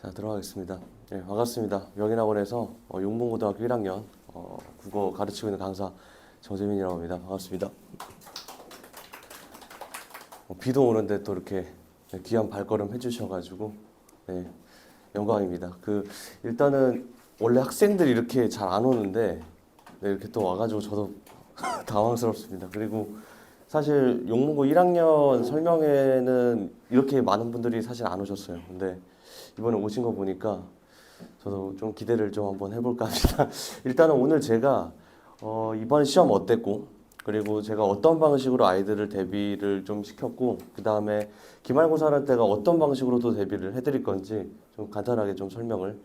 자, 들어가겠습니다. 네, 반갑습니다. 명인학원에서 용문고등학교 1학년 국어 가르치고 있는 강사 정재민이라고 합니다. 반갑습니다. 비도 오는데 또 이렇게 귀한 발걸음 해주셔가지고 네, 영광입니다. 일단은 원래 학생들이 이렇게 잘 안 오는데 네, 이렇게 또 와가지고 저도 당황스럽습니다. 그리고 사실 용문고 1학년 설명회는 이렇게 많은 분들이 사실 안 오셨어요. 근데 이번에 오신 거 보니까 저도 좀 기대를 좀 한번 해볼까 합니다. 일단은 오늘 제가 이번 시험 어땠고, 그리고 제가 어떤 방식으로 아이들을 대비를 좀 시켰고, 그 다음에 기말고사 할 때가 어떤 방식으로 또 대비를 해드릴 건지 좀 간단하게 좀 설명을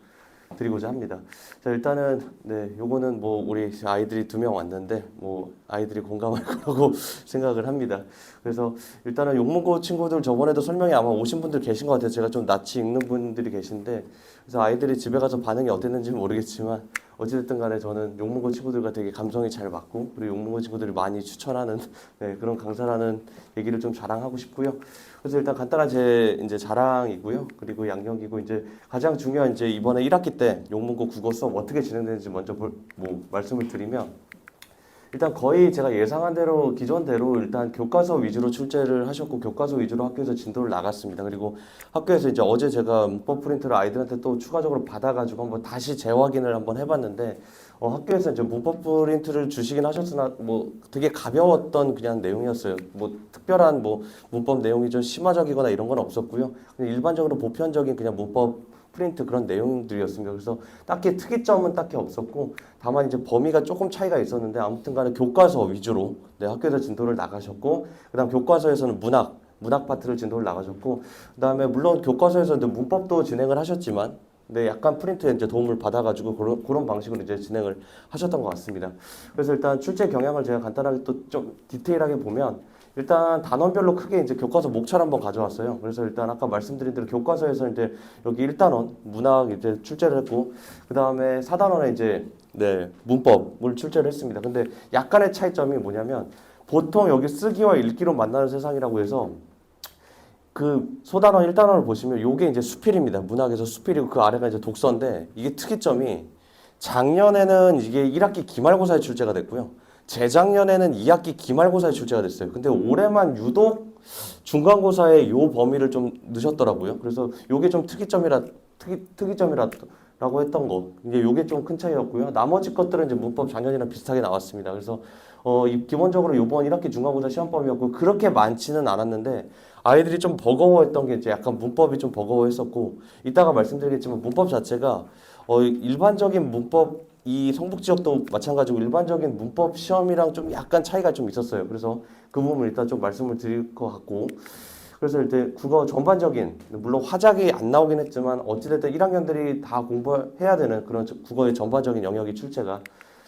드리고자 합니다. 자, 일단은 네, 요거는 뭐 우리 아이들이 2명 왔는데 뭐 아이들이 공감할 거라고 생각을 합니다. 그래서 일단은 용문고 친구들 저번에도 설명이 아마 오신 분들 계신 것 같아요. 제가 좀 낯이 익는 분들이 계신데, 그래서 아이들이 집에 가서 반응이 어땠는지 모르겠지만 어찌됐든 간에 저는 용문고 친구들과 되게 감성이 잘 맞고, 그리고 용문고 친구들이 많이 추천하는 네, 그런 강사라는 얘기를 좀 자랑하고 싶고요. 그래서 일단 간단한 제 이제 자랑이고요. 그리고 양력이고, 이제 가장 중요한 이제 이번에 1학기 때 용문고 국어 수업 어떻게 진행되는지 먼저 말씀을 드리면, 일단 거의 제가 예상한 대로 기존대로 일단 교과서 위주로 출제를 하셨고, 교과서 위주로 학교에서 진도를 나갔습니다. 그리고 학교에서 이제 어제 제가 문법 프린트를 아이들한테 또 추가적으로 받아가지고 한번 다시 재확인을 한번 해봤는데, 학교에서 이제 문법 프린트를 주시긴 하셨으나 뭐 되게 가벼웠던 그냥 내용이었어요. 뭐 특별한 뭐 문법 내용이 좀 심화적이거나 이런 건 없었고요. 그냥 일반적으로 보편적인 그냥 문법 프린트 그런 내용들이었습니다. 그래서 딱히 특이점은 딱히 없었고, 다만 이제 범위가 조금 차이가 있었는데, 아무튼 간에 교과서 위주로 네, 학교에서 진도를 나가셨고, 그다음 교과서에서는 문학 파트를 진도를 나가셨고, 그다음에 물론 교과서에서 이제 문법도 진행을 하셨지만, 네, 약간 프린트에 이제 도움을 받아가지고 그런 방식으로 이제 진행을 하셨던 것 같습니다. 그래서 일단 출제 경향을 제가 간단하게 또 좀 디테일하게 보면, 일단 단원별로 크게 이제 교과서 목차를 한번 가져왔어요. 그래서 일단 아까 말씀드린 대로 교과서에서 이제 여기 1단원 문학 이제 출제를 했고, 그 다음에 4단원에 이제 네, 문법을 출제를 했습니다. 근데 약간의 차이점이 뭐냐면, 보통 여기 쓰기와 읽기로 만나는 세상이라고 해서 소단원 1단원을 보시면 요게 이제 수필입니다. 문학에서 수필이고 그 아래가 이제 독서인데, 이게 특이점이 작년에는 이게 1학기 기말고사에 출제가 됐고요. 재작년에는 2학기 기말고사에 출제가 됐어요. 근데 올해만 유독 중간고사에 요 범위를 좀 넣으셨더라고요. 그래서 요게 좀 특이점이라고 했던 거. 이제 요게 좀 큰 차이였고요. 나머지 것들은 이제 문법 작년이랑 비슷하게 나왔습니다. 그래서 기본적으로 요번 1학기 중간고사 시험범위였고, 그렇게 많지는 않았는데 아이들이 좀 버거워했던 게 이제 약간 문법이 좀 버거워했었고, 이따가 말씀드리겠지만 문법 자체가 일반적인 문법, 이 성북 지역도 마찬가지고 일반적인 문법 시험이랑 좀 약간 차이가 좀 있었어요. 그래서 그 부분을 일단 좀 말씀을 드릴 것 같고, 그래서 일단 국어 전반적인, 물론 화작이 안 나오긴 했지만 어찌됐든 1학년들이 다 공부해야 되는 그런 국어의 전반적인 영역이 출제가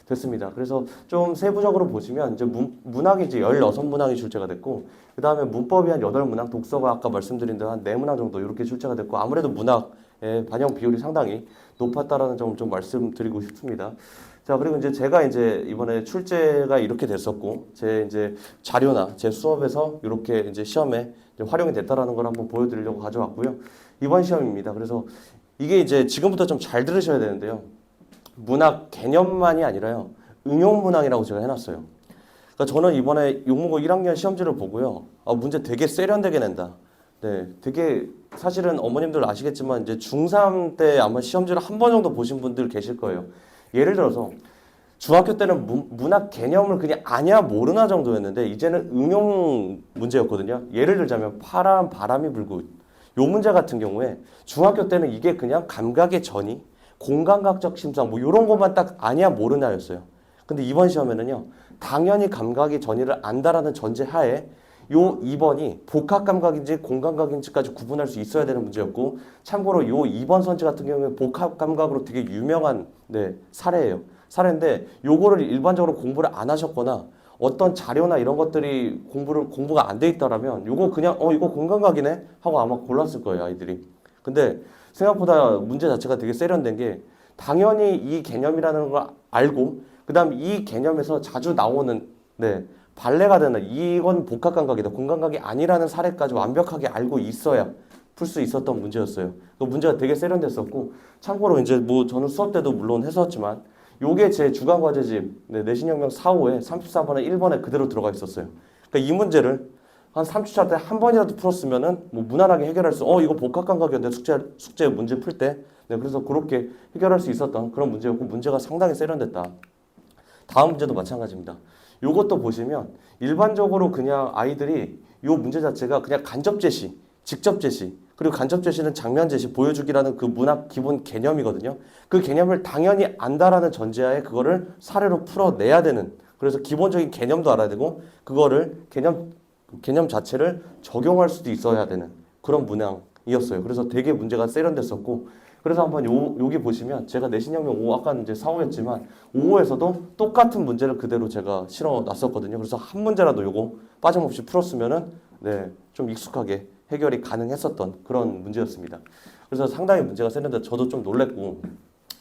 됐습니다. 그래서 좀 세부적으로 보시면 이제 문학이 이제 16문항이 출제가 됐고, 그 다음에 문법이 한 8문항, 독서가 아까 말씀드린 대로 한 4문항 정도 이렇게 출제가 됐고, 아무래도 문학의 반영 비율이 상당히 높았다라는 점을 좀 말씀드리고 싶습니다. 자, 그리고 이제 제가 이제 이번에 출제가 이렇게 됐었고, 제 이제 자료나 제 수업에서 이렇게 이제 시험에 이제 활용이 됐다라는 걸 한번 보여드리려고 가져왔고요. 이번 시험입니다. 그래서 이게 이제 지금부터 좀 잘 들으셔야 되는데요. 문학 개념만이 아니라요, 응용 문항이라고 제가 해놨어요. 그러니까 저는 이번에 용문고 1학년 시험지를 보고요, 문제 되게 세련되게 낸다. 네, 되게 사실은 어머님들 아시겠지만 이제 중3 때 아마 시험지를 한 번 정도 보신 분들 계실 거예요. 예를 들어서 중학교 때는 문학 개념을 그냥 아냐 모르나 정도였는데, 이제는 응용 문제였거든요. 예를 들자면 파란 바람이 불고, 요 문제 같은 경우에 중학교 때는 이게 그냥 감각의 전이, 공감각적 심상 뭐 이런 것만 딱 아냐 모르나였어요. 근데 이번 시험에는요, 당연히 감각의 전이를 안다라는 전제하에 요 2번이 복합 감각인지 공감각인지까지 구분할 수 있어야 되는 문제였고, 참고로 요 2번 선지 같은 경우에 복합 감각으로 되게 유명한 네, 사례인데, 요거를 일반적으로 공부를 안 하셨거나 어떤 자료나 이런 것들이 공부가 안 돼 있다라면 요거 그냥 이거 공감각이네 하고 아마 골랐을 거예요, 아이들이. 근데 생각보다 문제 자체가 되게 세련된 게, 당연히 이 개념이라는 걸 알고, 그다음 이 개념에서 자주 나오는 네, 발레가 되는, 이건 복합 감각이다, 공감각이 아니라는 사례까지 완벽하게 알고 있어야 풀 수 있었던 문제였어요. 그 문제가 되게 세련됐었고, 참고로 이제 뭐 저는 수업 때도 물론 했었지만, 요게 제 주간 과제집 내신혁명 4호에 34번에 1번에 그대로 들어가 있었어요. 그러니까 이 문제를 한 3주차 때 한 번이라도 풀었으면은 뭐 무난하게 해결할 수, 이거 복합감각이었는데 숙제 문제 풀 때. 네, 그래서 그렇게 해결할 수 있었던 그런 문제였고, 문제가 상당히 세련됐다. 다음 문제도 마찬가지입니다. 요것도 보시면 일반적으로 그냥 아이들이 요 문제 자체가 그냥 간접 제시, 직접 제시, 그리고 간접 제시는 장면 제시, 보여주기라는 그 문학 기본 개념이거든요. 그 개념을 당연히 안다라는 전제하에 그거를 사례로 풀어내야 되는, 그래서 기본적인 개념도 알아야 되고 그거를 개념 자체를 적용할 수도 있어야 되는 그런 문항이었어요. 그래서 되게 문제가 세련됐었고, 그래서 한번 여기 보시면 제가 내신혁명 5, 아까는 이제 4호였지만 5호에서도 똑같은 문제를 그대로 제가 실어 놨었거든요. 그래서 한 문제라도 요거 빠짐없이 풀었으면은 네, 좀 익숙하게 해결이 가능했었던 그런 문제였습니다. 그래서 상당히 문제가 세련돼 저도 좀 놀랬고,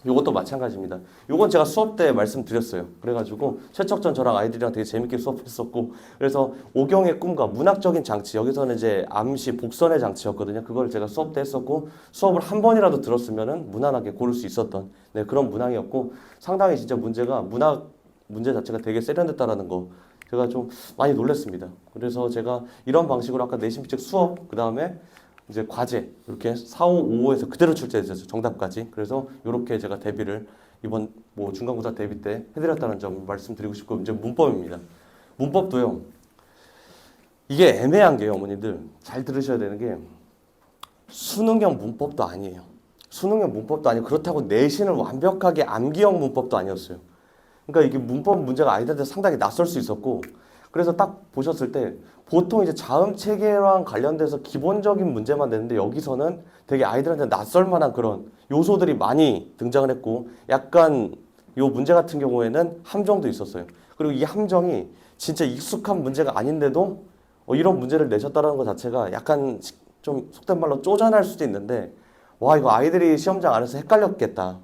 요것도 마찬가지입니다. 요건 제가 수업 때 말씀드렸어요. 그래가지고 최척전 저랑 아이들이랑 되게 재밌게 수업했었고, 그래서 오경의 꿈과 문학적인 장치, 여기서는 이제 암시 복선의 장치였거든요. 그걸 제가 수업 때 했었고, 수업을 한 번이라도 들었으면은 무난하게 고를 수 있었던 네, 그런 문항이었고, 상당히 진짜 문제가 문학 문제 자체가 되게 세련됐다라는 거 제가 좀 많이 놀랐습니다. 그래서 제가 이런 방식으로 아까 내신비책 수업, 그 다음에 이제 과제 이렇게 4, 5, 5에서 그대로 출제했어요. 정답까지. 그래서 이렇게 제가 대비를 이번 뭐 중간고사 대비 때 해드렸다는 점 말씀드리고 싶고, 이제 문법입니다. 문법도요. 이게 애매한 게요, 어머니들 잘 들으셔야 되는 게 수능형 문법도 아니에요. 수능형 문법도 아니고 그렇다고 내신을 완벽하게 암기형 문법도 아니었어요. 그러니까 이게 문법 문제가 아이들한테 상당히 낯설 수 있었고, 그래서 딱 보셨을 때 보통 이제 자음 체계랑 관련돼서 기본적인 문제만 내는데 여기서는 되게 아이들한테 낯설 만한 그런 요소들이 많이 등장을 했고, 약간 요 문제 같은 경우에는 함정도 있었어요. 그리고 이 함정이 진짜 익숙한 문제가 아닌데도 이런 문제를 내셨다는 것 자체가 약간 좀 속된 말로 쪼잔할 수도 있는데, 와, 이거 아이들이 시험장 안에서 헷갈렸겠다.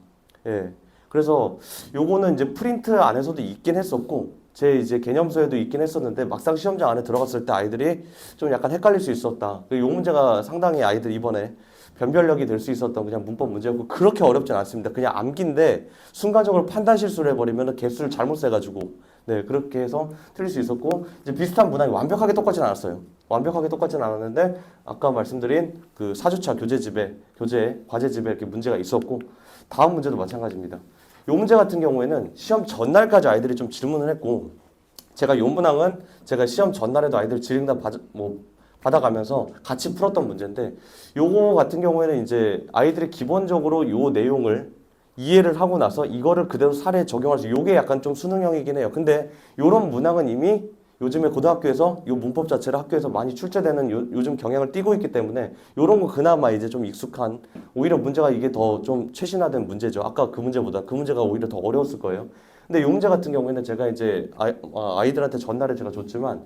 예. 그래서 요거는 이제 프린트 안에서도 있긴 했었고, 제 이제 개념서에도 있긴 했었는데, 막상 시험장 안에 들어갔을 때 아이들이 좀 약간 헷갈릴 수 있었다. 이 문제가 상당히 아이들 이번에 변별력이 될 수 있었던 그냥 문법 문제였고, 그렇게 어렵진 않습니다. 그냥 암기인데 순간적으로 판단 실수를 해버리면 개수를 잘못 세가지고 네, 그렇게 해서 틀릴 수 있었고, 이제 비슷한 문항이 완벽하게 똑같진 않았어요. 완벽하게 똑같진 않았는데 아까 말씀드린 그 4주차 과제집에 이렇게 문제가 있었고, 다음 문제도 마찬가지입니다. 요 문제 같은 경우에는 시험 전날까지 아이들이 좀 질문을 했고, 제가 요 문항은 제가 시험 전날에도 아이들 질의응답 받아가면서 같이 풀었던 문제인데, 요거 같은 경우에는 이제 아이들이 기본적으로 요 내용을 이해를 하고 나서 이거를 그대로 사례에 적용할 수, 요게 약간 좀 수능형이긴 해요. 근데 요런 문항은 이미 요즘에 고등학교에서 요 문법 자체를 학교에서 많이 출제되는 요즘 경향을 띠고 있기 때문에 요런 거 그나마 이제 좀 익숙한, 오히려 문제가 이게 더 좀 최신화된 문제죠. 아까 그 문제보다 그 문제가 오히려 더 어려웠을 거예요. 근데 요 문제 같은 경우에는 제가 이제 아이들한테 전날에 제가 줬지만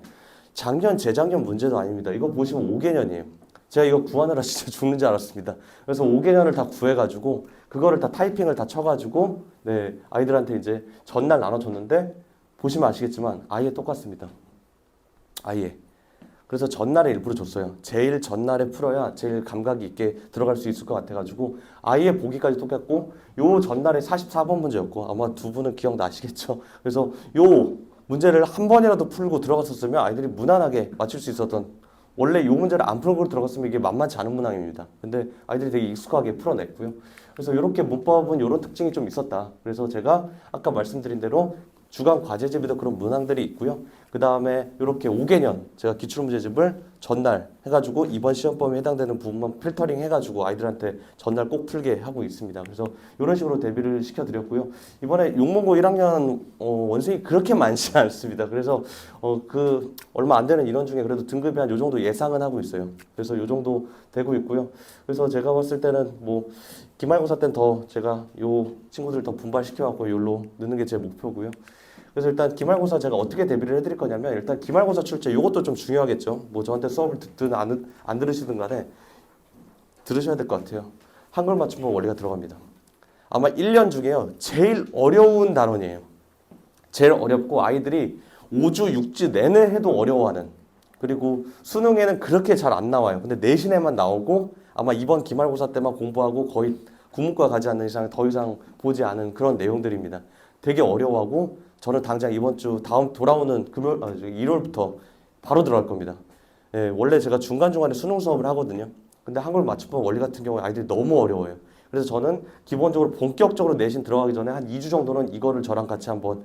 작년 재작년 문제도 아닙니다. 이거 보시면 5개년이에요. 제가 이거 구하느라 진짜 죽는 줄 알았습니다. 그래서 5개년을 다 구해가지고 그거를 다 타이핑을 다 쳐가지고 네, 아이들한테 이제 전날 나눠줬는데, 보시면 아시겠지만 아예 똑같습니다. 아예. 그래서 전날에 일부러 줬어요. 제일 전날에 풀어야 제일 감각이 있게 들어갈 수 있을 것 같아가지고 아예 보기까지 똑같고, 요 전날에 44번 문제였고, 아마 두 분은 기억나시겠죠. 그래서 요 문제를 한 번이라도 풀고 들어갔었으면 아이들이 무난하게 맞출 수 있었던, 원래 요 문제를 안 풀고 들어갔으면 이게 만만치 않은 문항입니다. 근데 아이들이 되게 익숙하게 풀어냈고요. 그래서 이렇게 문법은 이런 특징이 좀 있었다. 그래서 제가 아까 말씀드린 대로 주간 과제집에도 그런 문항들이 있고요. 그 다음에 이렇게 5개년 제가 기출문제집을 전날 해가지고 이번 시험범위에 해당되는 부분만 필터링 해가지고 아이들한테 전날 꼭 풀게 하고 있습니다. 그래서 이런 식으로 대비를 시켜드렸고요. 이번에 용문고 1학년 원생이 그렇게 많지 않습니다. 그래서 그 얼마 안 되는 인원 중에 그래도 등급이 한 요 정도 예상은 하고 있어요. 그래서 요 정도 되고 있고요. 그래서 제가 봤을 때는 뭐 기말고사 때는 더 제가 요 친구들 더 분발시켜갖고 요로 넣는 게 제 목표고요. 그래서 일단 기말고사 제가 어떻게 대비를 해드릴 거냐면, 일단 기말고사 출제 요것도 좀 중요하겠죠. 뭐 저한테 수업을 듣든 안 들으시든 간에 들으셔야 될 것 같아요. 한글 맞춤법 원리가 들어갑니다. 아마 1년 중에요 제일 어려운 단원이에요. 제일 어렵고 아이들이 5주 6주 내내 해도 어려워하는, 그리고 수능에는 그렇게 잘 안 나와요. 근데 내신에만 나오고 아마 이번 기말고사 때만 공부하고 거의 국문과 가지 않는 이상 더 이상 보지 않은 그런 내용들입니다. 되게 어려워하고 저는 당장 이번 주 다음 돌아오는 일요일부터 바로 들어갈 겁니다. 예, 원래 제가 중간중간에 수능 수업을 하거든요. 근데 한글 맞춤법 원리 같은 경우에 아이들이 너무 어려워요. 그래서 저는 기본적으로 본격적으로 내신 들어가기 전에 한 2주 정도는 이거를 저랑 같이 한번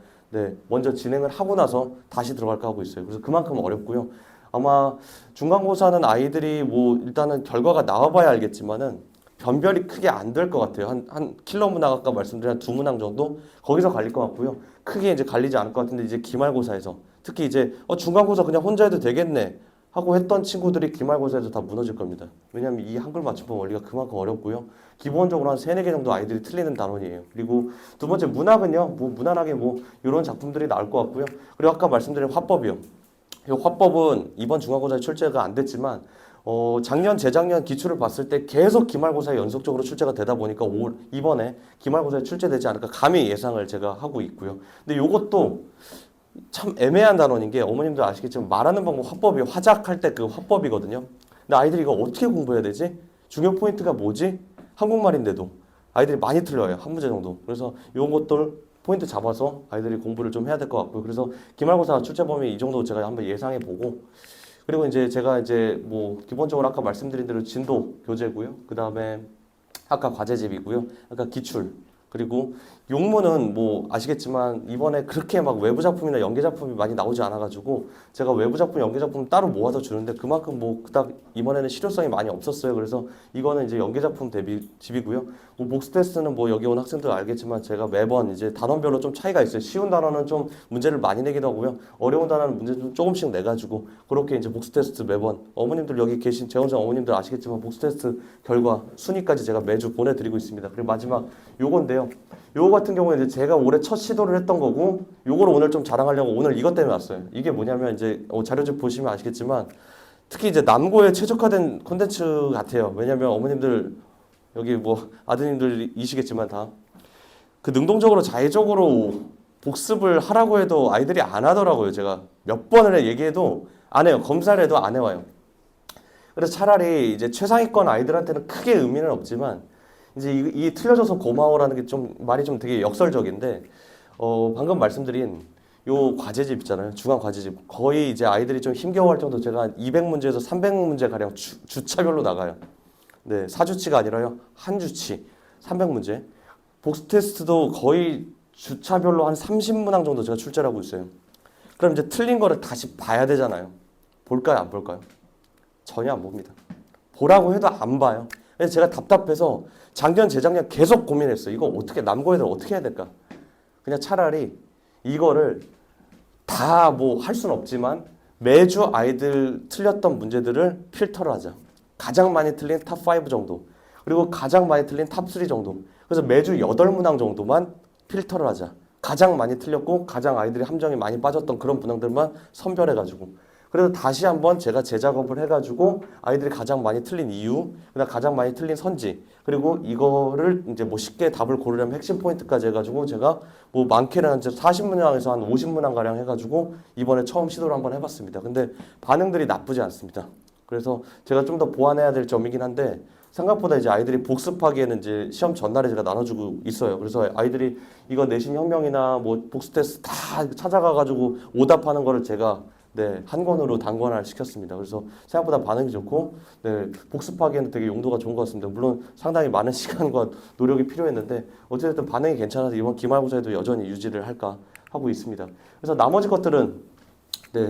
먼저 진행을 하고 나서 다시 들어갈까 하고 있어요. 그래서 그만큼 어렵고요. 아마 중간고사는 아이들이 뭐 일단은 결과가 나와봐야 알겠지만은 변별이 크게 안 될 것 같아요. 한 킬러 문항 아까 말씀드린 한 2문항 정도 거기서 갈릴 것 같고요. 크게 이제 갈리지 않을 것 같은데 이제 기말고사에서 특히 이제 중간고사 그냥 혼자 해도 되겠네 하고 했던 친구들이 기말고사에서 다 무너질 겁니다. 왜냐하면 이 한글 맞춤법 원리가 그만큼 어렵고요. 기본적으로 한 3, 4개 정도 아이들이 틀리는 단원이에요. 그리고 두 번째 문학은요. 뭐 무난하게 뭐 이런 작품들이 나올 것 같고요. 그리고 아까 말씀드린 화법이요. 이 화법은 이번 중간고사에 출제가 안 됐지만 작년, 재작년 기출을 봤을 때 계속 기말고사에 연속적으로 출제가 되다 보니까 이번에 기말고사에 출제되지 않을까 감히 예상을 제가 하고 있고요. 근데 이것도 참 애매한 단원인 게 어머님도 아시겠지만 말하는 방법 화법이 화작할 때 그 화법이거든요. 근데 아이들이 이거 어떻게 공부해야 되지? 중요 포인트가 뭐지? 한국말인데도 아이들이 많이 틀려요. 한 문제 정도. 그래서 이런 것들 포인트 잡아서 아이들이 공부를 좀 해야 될 것 같고요. 그래서 기말고사 출제 범위 이 정도 제가 한번 예상해 보고 그리고 이제 제가 이제 뭐 기본적으로 아까 말씀드린 대로 진도 교재고요. 그 다음에 아까 과제집이고요. 아까 기출 그리고 용문은 뭐 아시겠지만 이번에 그렇게 막 외부 작품이나 연계 작품이 많이 나오지 않아가지고 제가 외부 작품, 연계 작품 따로 모아서 주는데 그만큼 뭐 그닥 이번에는 실효성이 많이 없었어요. 그래서 이거는 이제 연계 작품 대비 집이고요. 뭐 복스 테스트는 뭐 여기 온 학생들 알겠지만 제가 매번 이제 단원별로 좀 차이가 있어요. 쉬운 단원은 좀 문제를 많이 내기도 하고요. 어려운 단원은 문제 좀 조금씩 내가지고 그렇게 이제 복스 테스트 매번 어머님들 여기 계신 재원장 어머님들 아시겠지만 복스 테스트 결과 순위까지 제가 매주 보내드리고 있습니다. 그리고 마지막 요건데요. 요거 같은 경우에 이제 제가 올해 첫 시도를 했던 거고 요거를 오늘 좀 자랑하려고 오늘 이것 때문에 왔어요. 이게 뭐냐면 이제 자료집 보시면 아시겠지만 특히 이제 남고에 최적화된 콘텐츠 같아요. 왜냐면 어머님들 여기 뭐 아드님들이시겠지만 다 그 능동적으로 자의적으로 복습을 하라고 해도 아이들이 안 하더라고요. 제가 몇 번을 얘기해도 안 해요. 검사를 해도 안 해와요. 그래서 차라리 이제 최상위권 아이들한테는 크게 의미는 없지만 이제 이 틀려져서 고마워라는 게 좀 말이 좀 되게 역설적인데 방금 말씀드린 요 과제집 있잖아요. 중간 과제집 거의 이제 아이들이 좀 힘겨워할 정도 제가 한 200문제에서 300문제 가량 주차별로 나가요. 네, 4주치가 아니라요. 한 주치 300문제. 복스 테스트도 거의 주차별로 한 30문항 정도 제가 출제를 하고 있어요. 그럼 이제 틀린 거를 다시 봐야 되잖아요. 볼까요, 안 볼까요? 전혀 안 봅니다. 보라고 해도 안 봐요. 그래서 제가 답답해서 작년, 재작년 계속 고민했어요. 이거 어떻게 남고 애들 어떻게 해야 될까? 그냥 차라리 이거를 다 뭐 할 수는 없지만 매주 아이들 틀렸던 문제들을 필터를 하자. 가장 많이 틀린 탑 5 정도. 그리고 가장 많이 틀린 탑 3 정도. 그래서 매주 8문항 정도만 필터를 하자. 가장 많이 틀렸고 가장 아이들이 함정이 많이 빠졌던 그런 문항들만 선별해가지고 그래서 다시 한번 제가 재작업을 해가지고 아이들이 가장 많이 틀린 이유, 그다음 가장 많이 틀린 선지, 그리고 이거를 이제 뭐 쉽게 답을 고르려면 핵심 포인트까지 해가지고 제가 뭐 많게는 한 40문항에서 한 50문항 가량 해가지고 이번에 처음 시도를 한번 해봤습니다. 근데 반응들이 나쁘지 않습니다. 그래서 제가 좀 더 보완해야 될 점이긴 한데 생각보다 이제 아이들이 복습하기에는 이제 시험 전날에 제가 나눠주고 있어요. 그래서 아이들이 이거 내신 혁명이나 뭐 복습 테스트 다 찾아가가지고 오답하는 거를 제가 한 권으로 단권화를 시켰습니다. 그래서 생각보다 반응이 좋고, 복습하기에는 되게 용도가 좋은 것 같습니다. 물론 상당히 많은 시간과 노력이 필요했는데, 어쨌든 반응이 괜찮아서 이번 기말고사에도 여전히 유지를 할까 하고 있습니다. 그래서 나머지 것들은,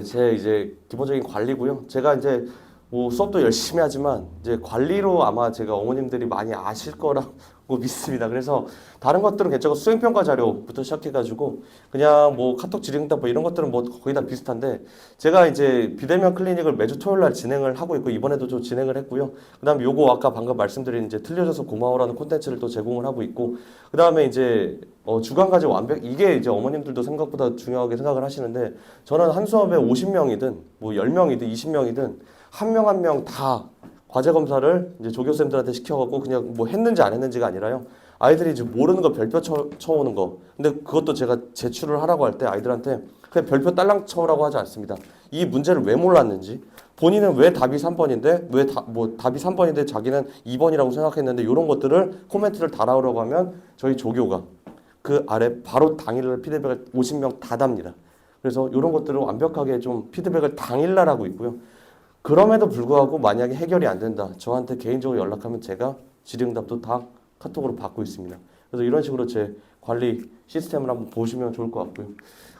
제 이제 기본적인 관리고요. 제가 이제 뭐 수업도 열심히 하지만, 이제 관리로 아마 제가 어머님들이 많이 아실 거라고 믿습니다. 그래서 다른 것들은 괜찮고 수행평가 자료부터 시작해가지고 그냥 뭐 카톡 질의응답 뭐 이런 것들은 뭐 거의 다 비슷한데 제가 이제 비대면 클리닉을 매주 토요일 날 진행을 하고 있고 이번에도 좀 진행을 했고요. 그다음에 요거 아까 방금 말씀드린 이제 틀려져서 고마워라는 콘텐츠를 또 제공을 하고 있고 그다음에 이제 주간까지 완벽 이게 이제 어머님들도 생각보다 중요하게 생각을 하시는데 저는 한 수업에 50명이든 뭐 10명이든 20명이든 한 명 한 명 다 과제 검사를 이제 조교쌤들한테 시켜갖고 그냥 뭐 했는지 안 했는지가 아니라요. 아이들이 이제 모르는 거 별표 쳐오는 거. 근데 그것도 제가 제출을 하라고 할 때 아이들한테 그냥 별표 딸랑 쳐오라고 하지 않습니다. 이 문제를 왜 몰랐는지, 본인은 왜 답이 3번인데 뭐 답이 3번인데 자기는 2번이라고 생각했는데 이런 것들을 코멘트를 달아오라고 하면 저희 조교가 그 아래 바로 당일날 피드백을 50명 다 답니다. 그래서 이런 것들을 완벽하게 좀 피드백을 당일날 하고 있고요. 그럼에도 불구하고 만약에 해결이 안 된다. 저한테 개인적으로 연락하면 제가 질의응답도 다 카톡으로 받고 있습니다. 그래서 이런 식으로 제 관리 시스템을 한번 보시면 좋을 것 같고요.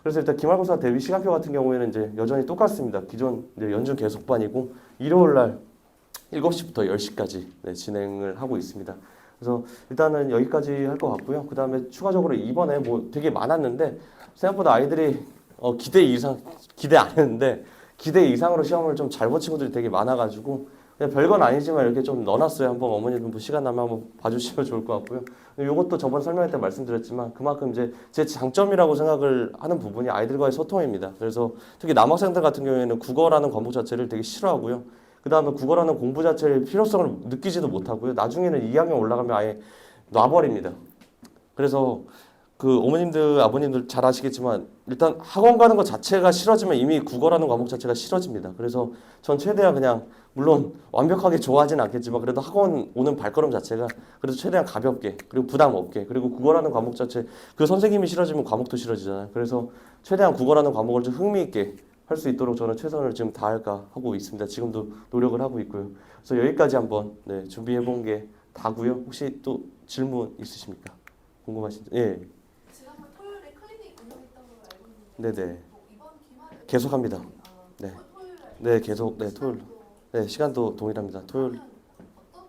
그래서 일단 기말고사 대비 시간표 같은 경우에는 이제 여전히 똑같습니다. 기존 이제 연중 계속반이고 일요일 날 7시부터 10시까지 진행을 하고 있습니다. 그래서 일단은 여기까지 할 것 같고요. 그 다음에 추가적으로 이번에 뭐 되게 많았는데 생각보다 아이들이 기대 안 했는데 기대 이상으로 시험을 좀 잘 본 친구들이 되게 많아가지고 그냥 별건 아니지만 이렇게 좀 넣어놨어요. 한번 어머니들 뭐 시간 나면 한번 봐주시면 좋을 것 같고요. 이것도 저번 설명할 때 말씀드렸지만 그만큼 이제 제 장점이라고 생각을 하는 부분이 아이들과의 소통입니다. 그래서 특히 남학생들 같은 경우에는 국어라는 과목 자체를 되게 싫어하고요. 그 다음에 국어라는 공부 자체의 필요성을 느끼지도 못하고요. 나중에는 2학년 올라가면 아예 놔버립니다. 그래서 그 어머님들, 아버님들 잘 아시겠지만 일단 학원 가는 것 자체가 싫어지면 이미 국어라는 과목 자체가 싫어집니다. 그래서 전 최대한 그냥 물론 완벽하게 좋아하진 않겠지만 그래도 학원 오는 발걸음 자체가 그래도 최대한 가볍게 그리고 부담 없게 그리고 국어라는 과목 자체 그 선생님이 싫어지면 과목도 싫어지잖아요. 그래서 최대한 국어라는 과목을 좀 흥미 있게 할 수 있도록 저는 최선을 지금 다할까 하고 있습니다. 지금도 노력을 하고 있고요. 그래서 여기까지 한번 준비해 본 게 다고요. 혹시 또 질문 있으십니까? 궁금하신? 예. 지난번 토요일에 클리닉 운영했던 걸로 알고 있는데 네네. 이번 기말에 계속합니다. 네. 토요일 날 네, 계속 토요일. 네, 시간도 동일합니다. 토요일. 하면 어떤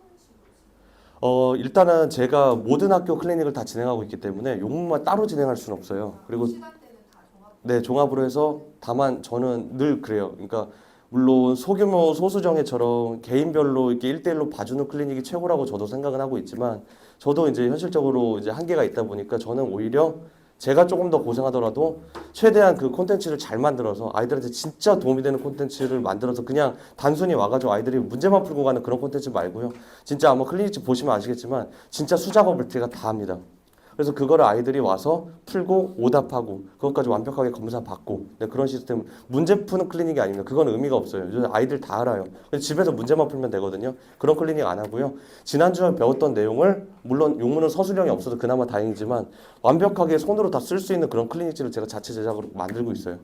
식으로 일단은 제가 모든 학교 클리닉을 다 진행하고 있기 때문에 용문만 따로 진행할 수는 없어요. 그리고 시간대는 다 종합 네, 종합으로 해서 다만 저는 늘 그래요. 그러니까 물론 소규모 소수정예처럼 개인별로 이렇게 1대1로 봐주는 클리닉이 최고라고 저도 생각은 하고 있지만 저도 이제 현실적으로 이제 한계가 있다 보니까 저는 오히려 제가 조금 더 고생하더라도 최대한 그 콘텐츠를 잘 만들어서 아이들한테 진짜 도움이 되는 콘텐츠를 만들어서 그냥 단순히 와가지고 아이들이 문제만 풀고 가는 그런 콘텐츠 말고요. 진짜 아마 클리닉 보시면 아시겠지만 진짜 수작업을 제가 다 합니다. 그래서 그거를 아이들이 와서 풀고 오답하고 그것까지 완벽하게 검사받고 그런 시스템 문제 푸는 클리닉이 아닙니다. 그건 의미가 없어요. 요즘 아이들 다 알아요. 그래서 집에서 문제만 풀면 되거든요. 그런 클리닉 안 하고요. 지난주에 배웠던 내용을 물론 용문은 서술형이 없어서 그나마 다행이지만 완벽하게 손으로 다 쓸 수 있는 그런 클리닉지를 제가 자체 제작으로 만들고 있어요.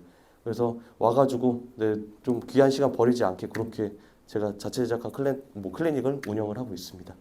그래서 와가지고 좀 귀한 시간 버리지 않게 그렇게 제가 자체 제작한 클리닉을 운영을 하고 있습니다.